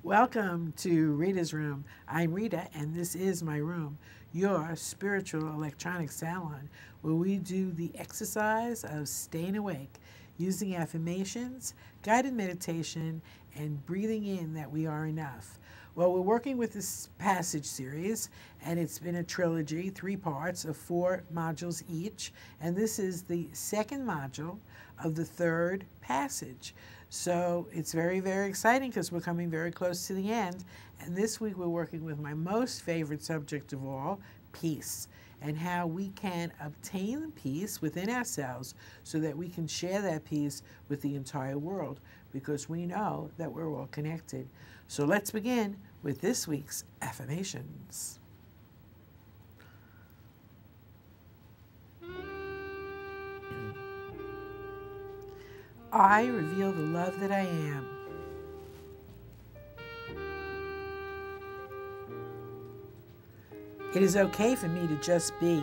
Welcome to Rita's Room. I'm Rita, and this is my room, your spiritual electronic salon, where we do the exercise of staying awake, using affirmations, guided meditation, and breathing in that we are enough. Well, we're working with this passage series, and it's been a trilogy, 3 parts of 4 modules each, and this is the second module of the 3rd passage. So it's very, very exciting because we're coming very close to the end. And this week we're working with my most favorite subject of all, peace, and how we can obtain peace within ourselves so that we can share that peace with the entire world, because we know that we're all connected. So let's begin with this week's affirmations. I reveal the love that I am. It is okay for me to just be.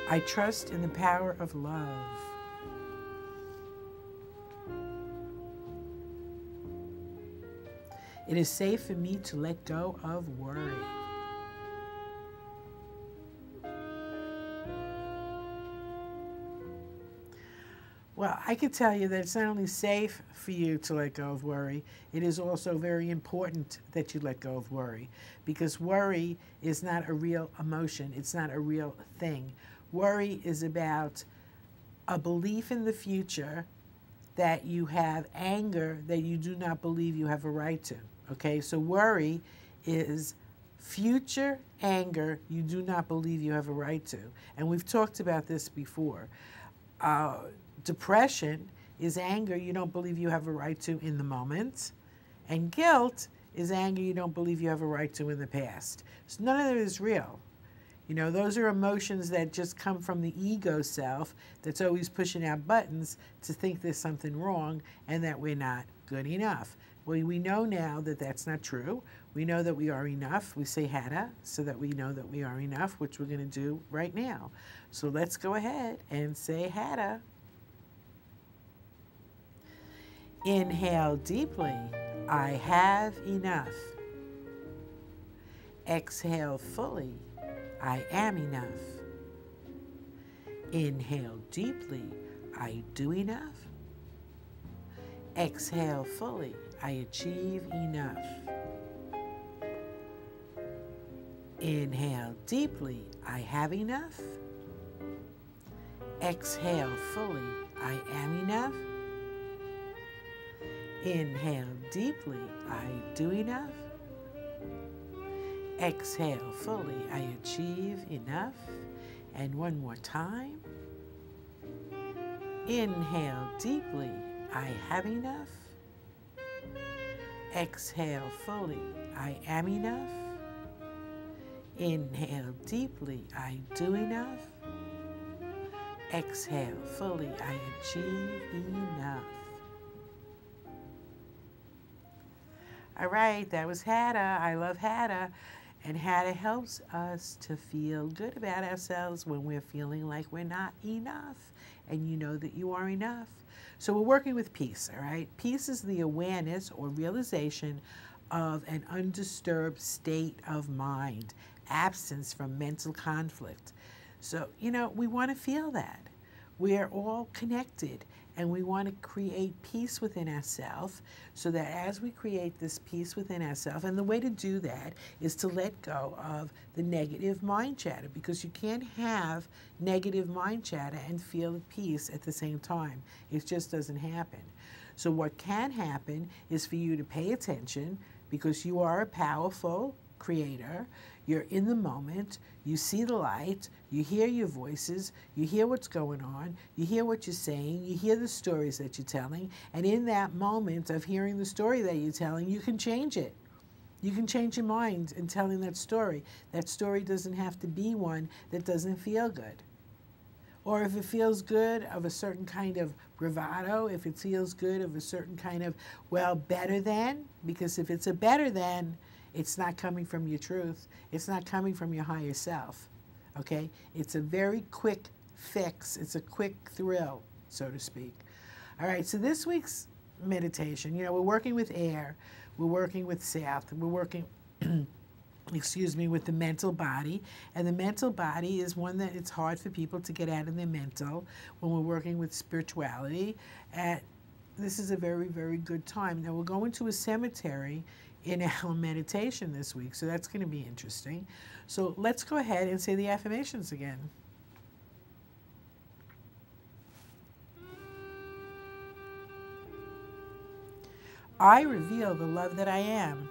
I trust in the power of love. It is safe for me to let go of worry. Well, I can tell you that it's not only safe for you to let go of worry, it is also very important that you let go of worry, because worry is not a real emotion. It's not a real thing. Worry is about a belief in the future that you have anger that you do not believe you have a right to. Okay, so worry is future anger you do not believe you have a right to. And we've talked about this before. Depression is anger you don't believe you have a right to in the moment. And guilt is anger you don't believe you have a right to in the past. So none of it is real. You know, those are emotions that just come from the ego self that's always pushing out buttons to think there's something wrong and that we're not good enough. Well, we know now that that's not true. We know that we are enough. We say Hada so that we know that we are enough, which we're going to do right now. So let's go ahead and say Hada. Inhale deeply. I have enough. Exhale fully. I am enough. Inhale deeply. I do enough. Exhale fully. I achieve enough. Inhale deeply. I have enough. Exhale fully. I am enough. Inhale deeply. I do enough. Exhale fully. I achieve enough. And one more time. Inhale deeply. I have enough. Exhale fully. I am enough. Inhale deeply. I do enough. Exhale fully. I achieve enough. All right, that was Hada. I love Hada. And Hada helps us to feel good about ourselves when we're feeling like we're not enough. And you know that you are enough. So we're working with peace, all right? Peace is the awareness or realization of an undisturbed state of mind, absence from mental conflict. So, you know, we want to feel that. We are all connected, and we want to create peace within ourselves so that as we create this peace within ourselves, and the way to do that is to let go of the negative mind chatter, because you can't have negative mind chatter and feel at peace at the same time. It just doesn't happen. So what can happen is for you to pay attention, because you are a powerful creator. You're in the moment, you see the light, you hear your voices, you hear what's going on, you hear what you're saying, you hear the stories that you're telling, and in that moment of hearing the story that you're telling, you can change it. You can change your mind in telling that story. That story doesn't have to be one that doesn't feel good. Or if it feels good of a certain kind of bravado, if it feels good of a certain kind of, well, better than, because if it's a better than, it's not coming from your truth. It's not coming from your higher self, okay? It's a very quick fix. It's a quick thrill, so to speak. All right, so this week's meditation, we're working with air, we're working with south, we're working, excuse me, with the mental body. And the mental body is one that it's hard for people to get out of their mental when we're working with spirituality. This is a very, very good time. Now, we're going to a cemetery in our meditation this week, so that's going to be interesting. So let's go ahead and say the affirmations again. I reveal the love that I am.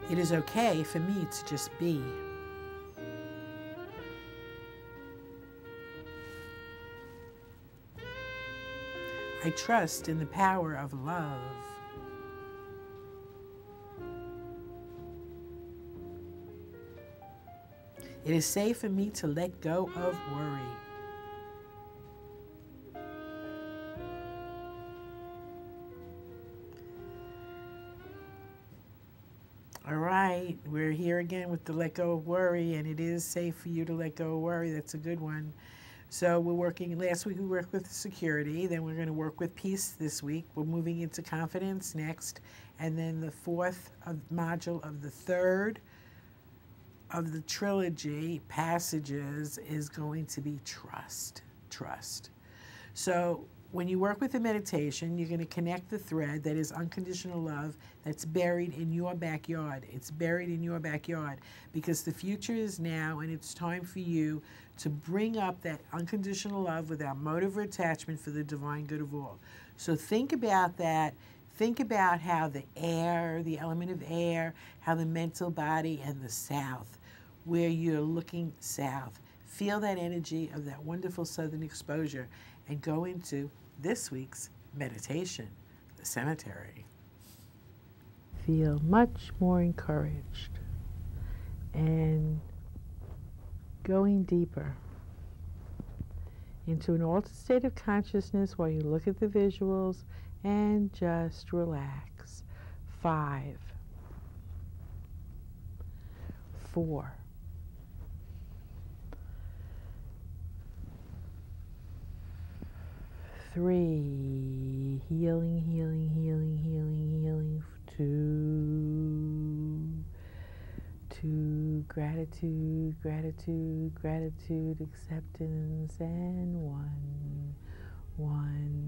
It is okay for me to just be. I trust in the power of love. It is safe for me to let go of worry. All right, we're here again with the let go of worry, and it is safe for you to let go of worry. That's a good one. So we're working, last week we worked with security, then we're going to work with peace this week. We're moving into confidence next, and then the fourth module of the third of the trilogy passages is going to be trust. Trust. So when you work with the meditation, you're going to connect the thread that is unconditional love that's buried in your backyard. It's buried in your backyard because the future is now, and it's time for you to bring up that unconditional love without motive or attachment for the divine good of all. So think about that. Think about how the air, the element of air, how the mental body and the south, where you're looking south. Feel that energy of that wonderful southern exposure and go into this week's meditation, the cemetery. Feel much more encouraged and going deeper into an altered state of consciousness while you look at the visuals and just relax. 5, 4, 3, healing, healing, healing, healing, healing. 2, gratitude, gratitude, gratitude, acceptance, and 1, 1.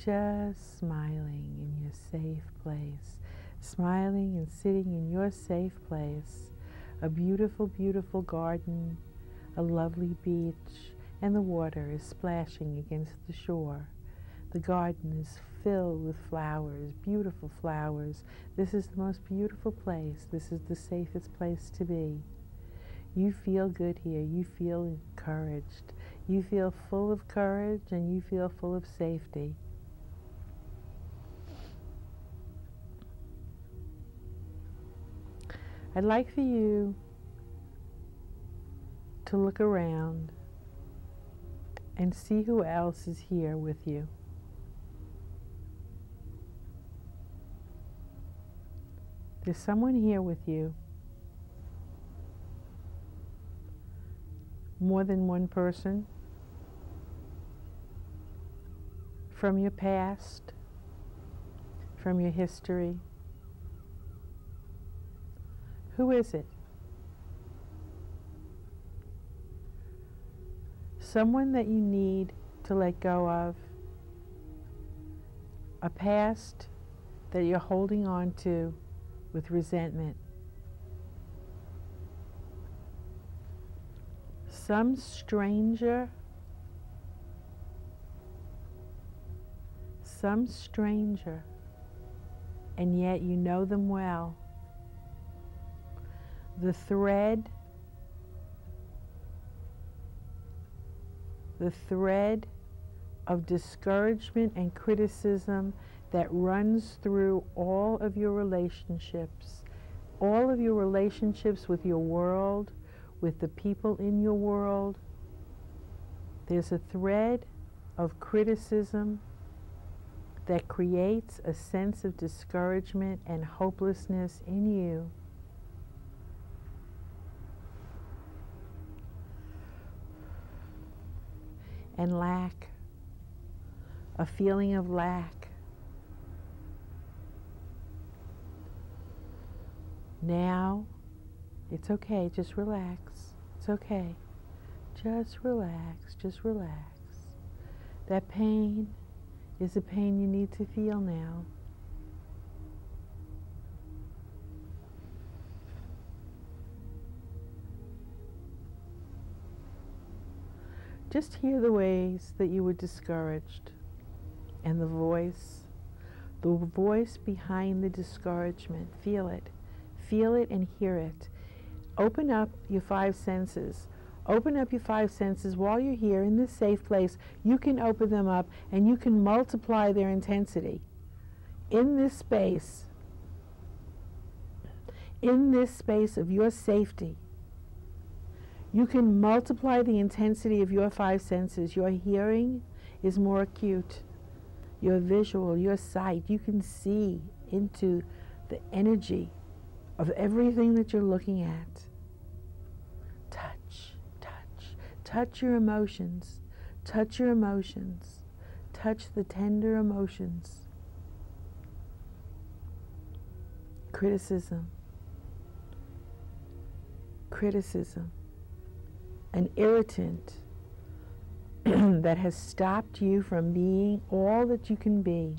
Just smiling in your safe place, smiling and sitting in your safe place. A beautiful, beautiful garden, a lovely beach, and the water is splashing against the shore. The garden is filled with flowers, beautiful flowers. This is the most beautiful place. This is the safest place to be. You feel good here. You feel encouraged. You feel full of courage and you feel full of safety. I'd like for you to look around and see who else is here with you. There's someone here with you. More than one person. From your past, from your history. Who is it? Someone that you need to let go of. A past that you're holding on to with resentment. Some stranger, and yet you know them well. The thread of discouragement and criticism that runs through all of your relationships with your world, with the people in your world. There's a thread of criticism that creates a sense of discouragement and hopelessness in you. And lack, a feeling of lack. Now, it's okay, just relax. It's okay. Just relax, just relax. That pain is a pain you need to feel now. Just hear the ways that you were discouraged and the voice behind the discouragement. Feel it and hear it. Open up your five senses. Open up your five senses while you're here in this safe place. You can open them up and you can multiply their intensity. In this space of your safety, you can multiply the intensity of your five senses. Your hearing is more acute. Your visual, your sight, you can see into the energy of everything that you're looking at. Touch, touch, touch your emotions. Touch your emotions. Touch the tender emotions. Criticism. Criticism. An irritant that has stopped you from being all that you can be.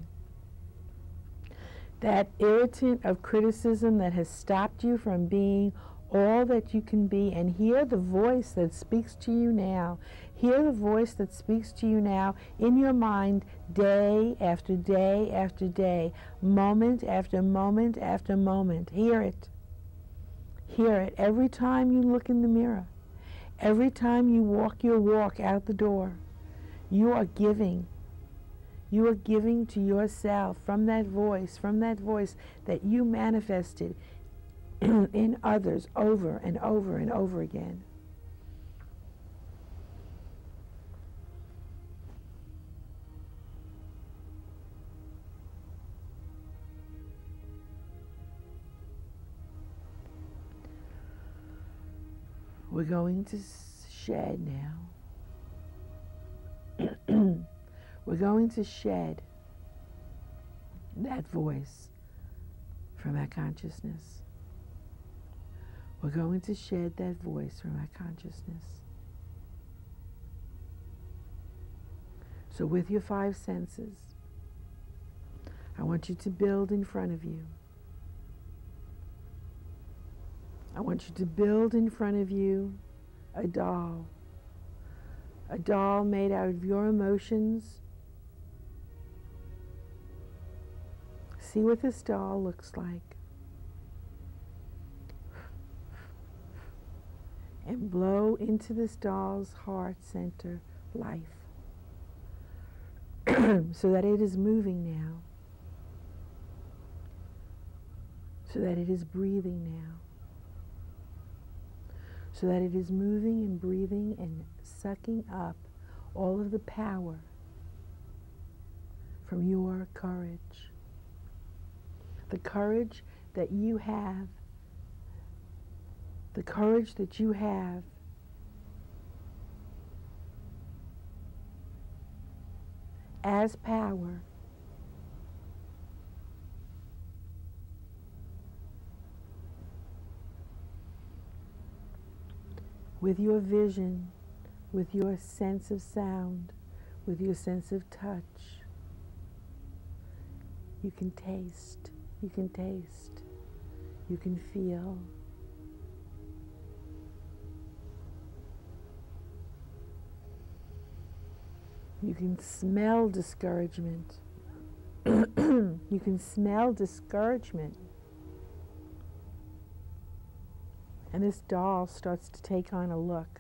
That irritant of criticism that has stopped you from being all that you can be. And hear the voice that speaks to you now. Hear the voice that speaks to you now in your mind, day after day after day, moment after moment after moment. Hear it. Hear it every time you look in the mirror. Every time you walk your walk out the door. You are giving. You are giving to yourself from that voice that you manifested in others over and over and over again. We're going to shed now. We're going to shed that voice from our consciousness. We're going to shed that voice from our consciousness. So with your five senses, I want you to build in front of you. I want you to build in front of you a doll made out of your emotions. See what this doll looks like. And blow into this doll's heart center life so that it is moving now, so that it is breathing now, so that it is moving and breathing and sucking up all of the power from your courage. The courage that you have. The courage that you have as power. With your vision, with your sense of sound, with your sense of touch, you can taste, you can feel. You can smell discouragement. You can smell discouragement. And this doll starts to take on a look.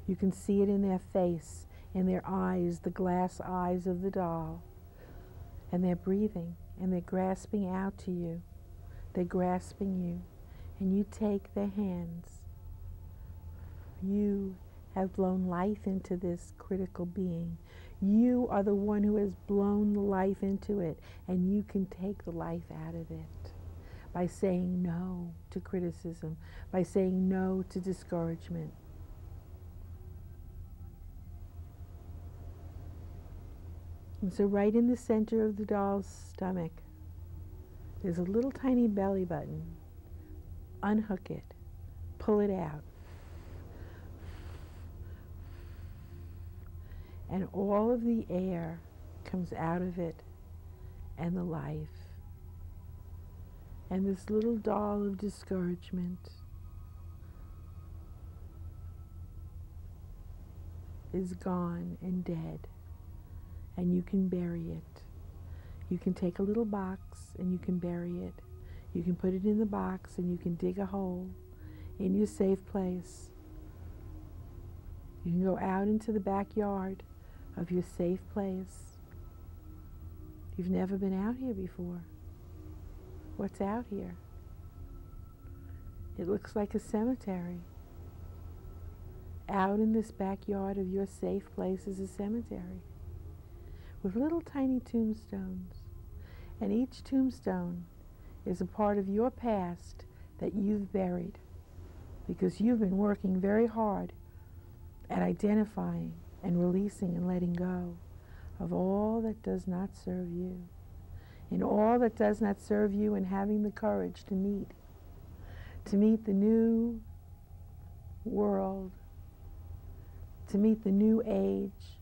You can see it in their face, in their eyes, the glass eyes of the doll. And they're breathing, and they're grasping out to you. They're grasping you. And you take their hands. You have blown life into this critical being. You are the one who has blown the life into it, and you can take the life out of it by saying no to criticism, by saying no to discouragement. And so right in the center of the doll's stomach, there's a little tiny belly button. Unhook it. Pull it out. And all of the air comes out of it, and the life. And this little doll of discouragement is gone and dead, and you can bury it. You can take a little box and you can bury it. You can put it in the box and you can dig a hole in your safe place. You can go out into the backyard of your safe place. You've never been out here before. What's out here? It looks like a cemetery. Out in this backyard of your safe place is a cemetery with little tiny tombstones. And each tombstone is a part of your past that you've buried because you've been working very hard at identifying and releasing and letting go of all that does not serve you. And all that does not serve you, and having the courage to meet the new world, to meet the new age.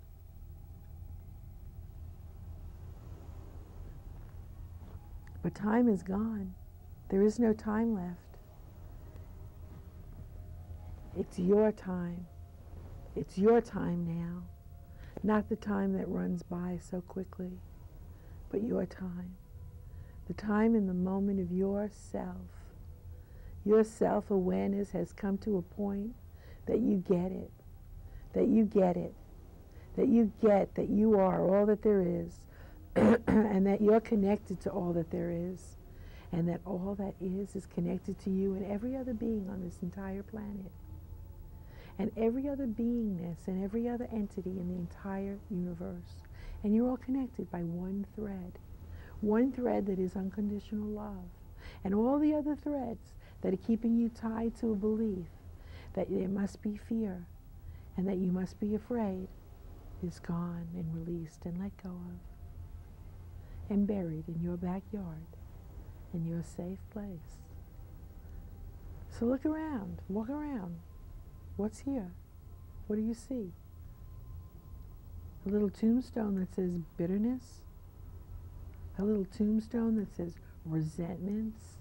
But time is gone. There is no time left. It's your time. It's your time now. Not the time that runs by so quickly, but your time. The time in the moment of yourself. Your self-awareness has come to a point that you get it. That you get it. That you get that you are all that there is. And that you're connected to all that there is. And that all that is connected to you and every other being on this entire planet. And every other beingness and every other entity in the entire universe. And you're all connected by one thread. One thread that is unconditional love. And all the other threads that are keeping you tied to a belief that there must be fear and that you must be afraid is gone and released and let go of. And buried in your backyard, in your safe place. So look around, walk around. What's here? What do you see? A little tombstone that says bitterness. A little tombstone that says resentments.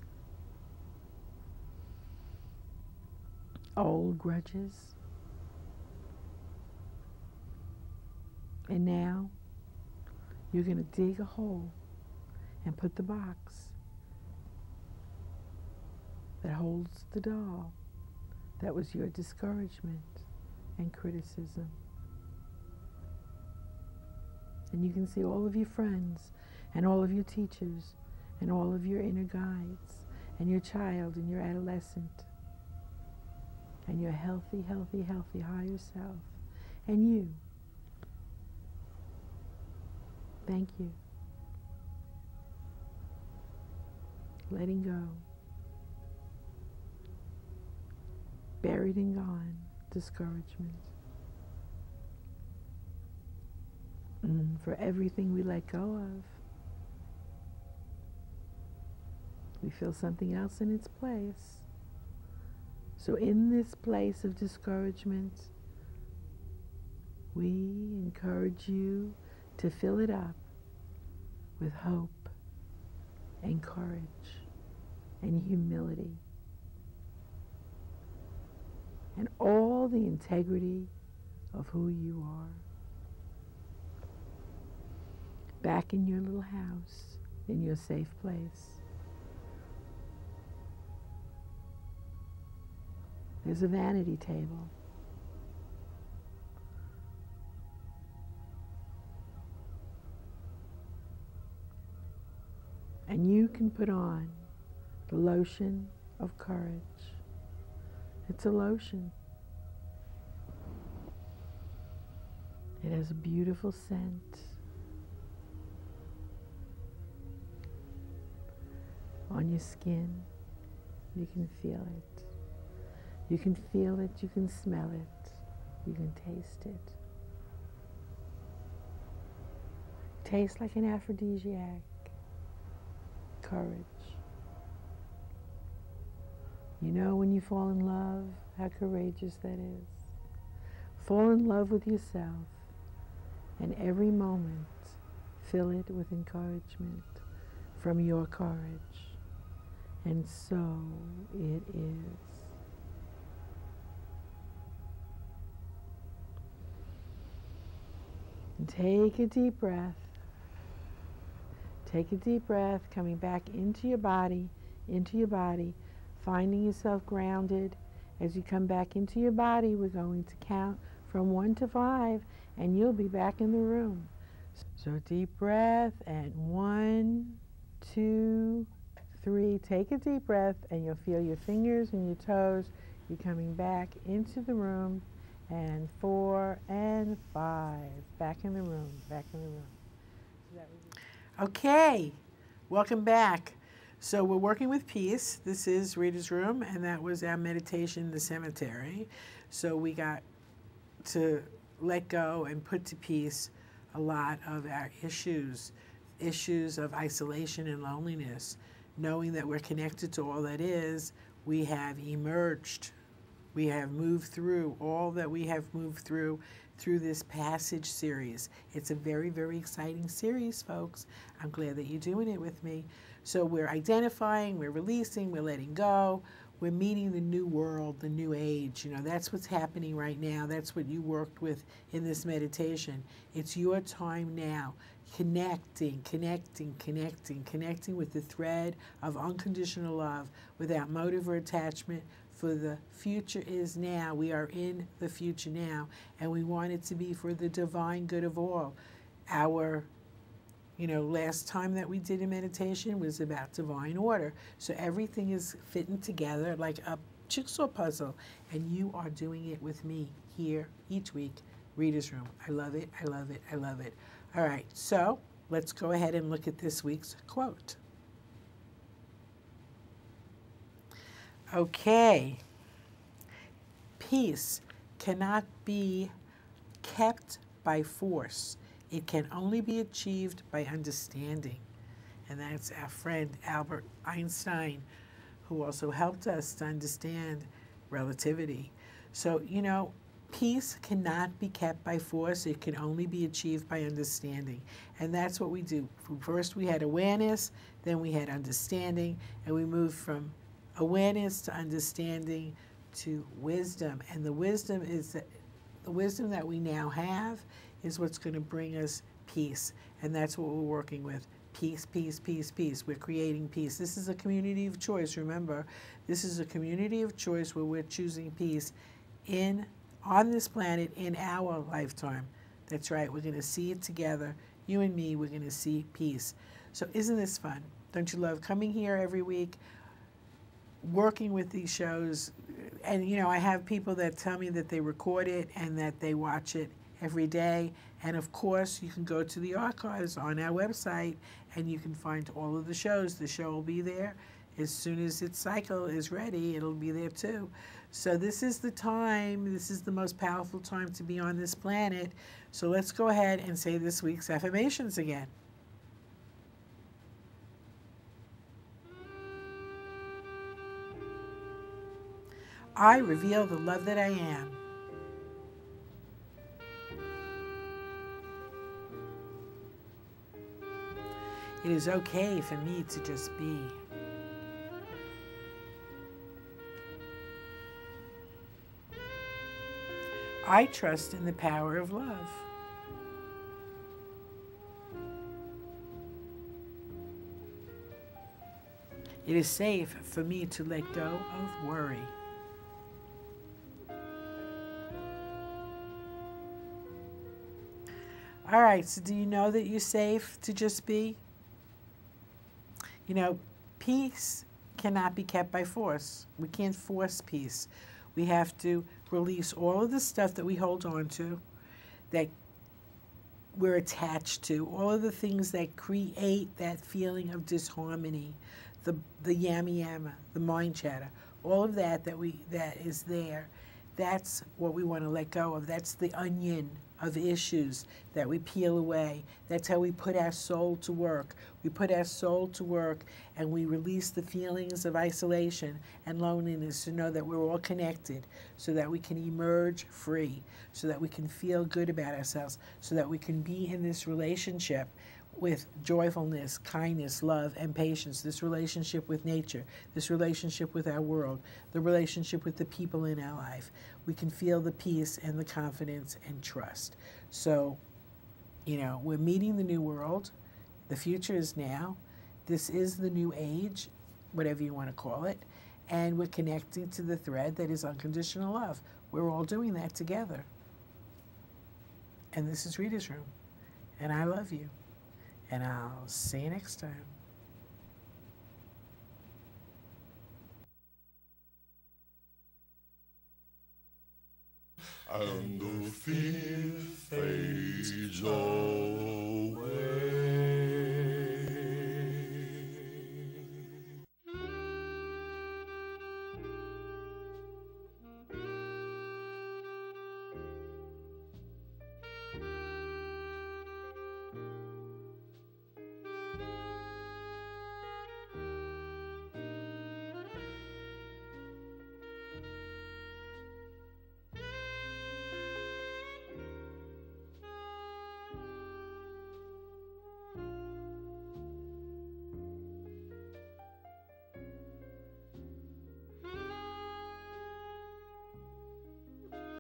Old grudges. And now you're going to dig a hole and put the box that holds the doll that was your discouragement and criticism. And you can see all of your friends and all of your teachers and all of your inner guides and your child and your adolescent and your healthy, healthy, healthy higher self and you. Thank you. Letting go. Buried and gone. Discouragement. For everything we let go of, we feel something else in its place. So in this place of discouragement, we encourage you to fill it up with hope and courage and humility and all the integrity of who you are. Back in your little house, in your safe place. There's a vanity table. And you can put on the lotion of courage. It's a lotion. It has a beautiful scent. On your skin, you can feel it. You can feel it, you can smell it, you can taste it. Tastes like an aphrodisiac. Courage. You know when you fall in love, how courageous that is. Fall in love with yourself, and every moment fill it with encouragement from your courage. And so it is. And take a deep breath. Take a deep breath, coming back into your body, finding yourself grounded. As you come back into your body, we're going to count from 1 to 5, and you'll be back in the room. So deep breath, and 1, 2, 3. Take a deep breath, and you'll feel your fingers and your toes. You're coming back into the room, and 4 and 5. Back in the room, back in the room. Okay, welcome back. So we're working with peace. This is Rita's Room, and that was our meditation, the cemetery. So we got to let go and put to peace a lot of our issues of isolation and loneliness. Knowing that we're connected to all that is, we have emerged. We have moved through all that we have moved through this passage series. It's a very, very exciting series, folks. I'm glad that you're doing it with me. So we're identifying, we're releasing, we're letting go, we're meeting the new world, the new age. You know, that's what's happening right now. That's what you worked with in this meditation. It's your time now. Connecting with the thread of unconditional love without motive or attachment. For the future is now. We are in the future now, and we want it to be for the divine good of all. Our, last time that we did a meditation was about divine order. So everything is fitting together like a jigsaw puzzle, and you are doing it with me here each week. Reader's Room. I love it, I love it, I love it. All right, so let's go ahead and look at this week's quote. Okay. Peace cannot be kept by force. It can only be achieved by understanding. And that's our friend Albert Einstein, who also helped us to understand relativity. So, peace cannot be kept by force. It can only be achieved by understanding. And that's what we do. First we had awareness, then we had understanding, and we moved from awareness to understanding to wisdom. And the wisdom that we now have is what's going to bring us peace. And that's what we're working with. Peace, peace, peace, peace. We're creating peace. This is a community of choice. Remember, this is a community of choice where we're choosing peace on this planet in our lifetime. That's right. We're going to see it together. You and me, we're going to see peace. So isn't this fun? Don't you love coming here every week, working with these shows? And, I have people that tell me that they record it and that they watch it every day. And, of course, you can go to the archives on our website and you can find all of the shows. The show will be there. As soon as its cycle is ready, it'll be there too. So this is the time, this is the most powerful time to be on this planet. So let's go ahead and say this week's affirmations again. I reveal the love that I am. It is okay for me to just be. I trust in the power of love. It is safe for me to let go of worry. All right, so do you know that you're safe to just be? Peace cannot be kept by force. We can't force peace. We have to release all of the stuff that we hold on to that we're attached to, all of the things that create that feeling of disharmony, the yama yama, the mind chatter, all of that is there. That's what we want to let go of. That's the onion of issues that we peel away. That's how we put our soul to work. We put our soul to work and we release the feelings of isolation and loneliness to know that we're all connected so that we can emerge free, so that we can feel good about ourselves, so that we can be in this relationship with joyfulness, kindness, love, and patience, this relationship with nature, this relationship with our world, the relationship with the people in our life. We can feel the peace and the confidence and trust. So, we're meeting the new world. The future is now. This is the new age, whatever you want to call it. And we're connecting to the thread that is unconditional love. We're all doing that together. And this is Rita's Room. And I love you. And I'll see you next time. And the thief fades away.